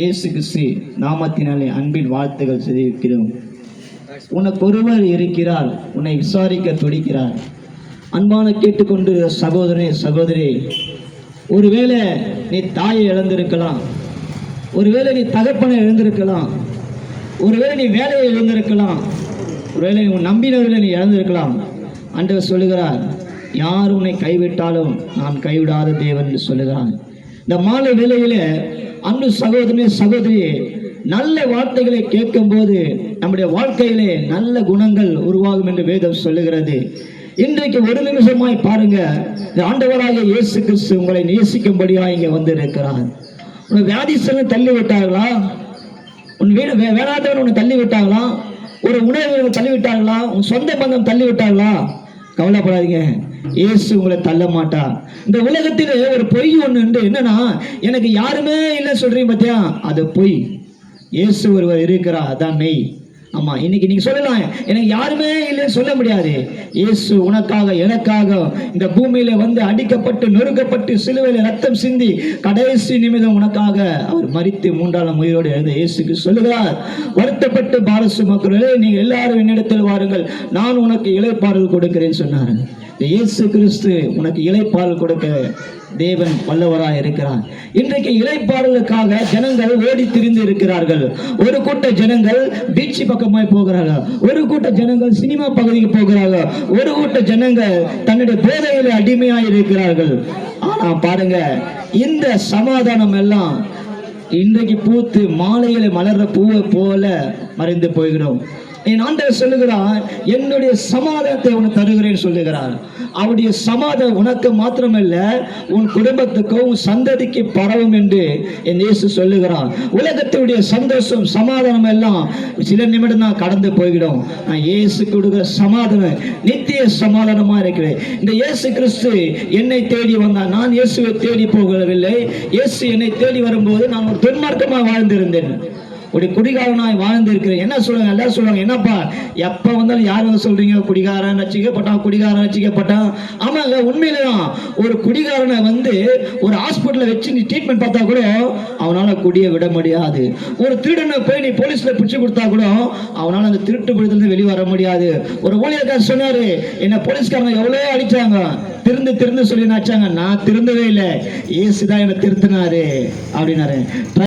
இயேசு கிறிஸ்து நாமத்தினாலே அன்பின் வாழ்த்துகள் தெரிவிக்கிறோம். உனக்கு ஒருவர் இருக்கிறார், உன்னை விசாரிக்க துடிக்கிறார். அன்பான கேட்டுக்கொண்டு சகோதரனே சகோதரி, ஒருவேளை நீ தாயை இழந்திருக்கலாம், ஒருவேளை நீ தகப்பனை இழந்திருக்கலாம், ஒருவேளை நீ வேலையை இழந்திருக்கலாம், ஒருவேளை உன் நம்பினவர்களை நீ இழந்திருக்கலாம். ஆண்டவர் சொல்லுகிறார், யார் உன்னை கைவிட்டாலும் நான் கைவிடாத தேவன் என்று சொல்லுகிறான். இந்த மாலை வேளையில அன்பு சகோதரனே சகோதரியே, நல்ல வார்த்தைகளை கேட்கும் போது நம்முடைய வாழ்க்கையிலே நல்ல குணங்கள் உருவாகும் என்று வேதம் சொல்லுகிறது. இன்றைக்கு ஒரு நிமிஷமாய் பாருங்க, ஆண்டவராகிய இயேசு கிறிஸ்து உங்களை நேசிக்கும்படியா இங்க வந்து இருக்கிறார். உன் வியாதிசனை தள்ளி விட்டார்களா? உன் வீடு வேணாதவன் உன்னை தள்ளி விட்டாங்களா? ஒரு உணவு தள்ளி விட்டாங்களா? உன் சொந்த பந்தம் தள்ளி விட்டாங்களா? கவலைப்படாதீங்க, இயேசு உங்களை தள்ள மாட்டார். இந்த உலகத்திலே ஒரு பொய் ஒண்ணு உண்டு. என்னன்னா, எனக்கு யாருமே இல்லை சொல்றீங்க பாத்தியா, அது பொய். இயேசு ஒருவர் இருக்கிறார், அதான் மெய். ஆமா, இன்னைக்கு நீங்க சொல்லலாம், எனக்கு யாருமே இல்லைன்னு சொல்ல முடியாது. இயேசு உனக்காக எனக்காக இந்த பூமியில வந்து அடிக்கப்பட்டு நொறுக்கப்பட்டு சிலுவையில ரத்தம் சிந்தி கடைசி நிமிடம் உனக்காக அவர் மரித்து மூன்றாம் உயிரோடு எழுந்த இயேசுக்கு சொல்லுகிறார், வருத்தப்பட்டு பாரசு மக்களே, நீங்க எல்லாரும் என்னிடத்தில் வாருங்கள், நான் உனக்கு இளைப்பாறுதல் கொடுக்கிறேன்னு சொன்னாரு. இயேசு கிறிஸ்து உனக்கு இளைப்பாறுதல் கொடுக்க தேவன் வல்லவராய் இருக்கிறார். இன்றைக்கு இளைப்பாறுதலுக்காக ஜனங்கள் ஓடி திரிந்து இருக்கிறார்கள். ஒரு கூட்ட ஜனங்கள் பீச் பக்கமாய் போகிறார்கள், ஒரு கூட்ட ஜனங்கள் சினிமா பகுதிக்கு போகிறார்கள், ஒரு கூட்ட ஜனங்கள் தன்னுடைய போதையில அடிமையாய் இருக்கிறார்கள். ஆனா பாருங்க, இந்த சமாதானம் எல்லாம் இன்றைக்கு பூத்து மாலையில மலர்ற பூவை போல மறைந்து போய்கிறோம். என் ஆண்டவர் சொல்லுகிறார், என்னுடைய சமாதானத்தை உனக்கு தருகிறேன் சொல்லுகிறார். அவருடைய சமாதானம் உனக்கு மாத்திரமல்ல, உன் குடும்பத்துக்கும் உன் சந்ததிக்கு பரவும் என்று என் இயேசு சொல்லுகிறார். உலகத்தினுடைய சந்தோஷம் சமாதானம் எல்லாம் சில நிமிடம் தான் கடந்து போய்விடும். நான் இயேசு கொடுக்கிற சமாதானம் நித்திய சமாதானமா இருக்கிறேன். இந்த இயேசு கிறிஸ்து என்னை தேடி வந்தார், நான் இயேசுவை தேடி போகவில்லை. இயேசு என்னை தேடி வரும்போது நான் ஒரு துன்மார்க்கமாக வாழ்ந்திருந்தேன், ஒரு குடிகாரனாய் வாழ்ந்திருக்கிறேன். என்ன சொல்லுங்க, எல்லாரும் சொல்லுவாங்க, என்னப்பா எப்ப வந்தாலும் யார் வந்து சொல்றீங்க, குடிகாரன் ரசிக்கப்பட்டான், குடிகாரன் ரசிக்கப்பட்டான். ஆமாங்க, உண்மையிலேதான் ஒரு குடிகாரனை வந்து ஒரு ஹாஸ்பிட்டல்ல வச்சு நீ ட்ரீட்மெண்ட் பார்த்தா கூட அவனால குடிய விட முடியாது. ஒரு திருடனை போய் நீ போலீஸ்ல பிடிச்சு கொடுத்தா கூட அவனால அந்த திருட்டு பிடித்துல வெளியே வர முடியாது. ஒரு ஊழியக்காரர் சொன்னாரு, என்ன போலீஸ்காரங்க எவ்வளவு அடிச்சாங்க, திருந்து சொல்லி நினைச்சாங்க, நான் திருந்தவே இல்லை, இயேசுதான் என்ன திருத்தினாரு அப்படின்னாரு.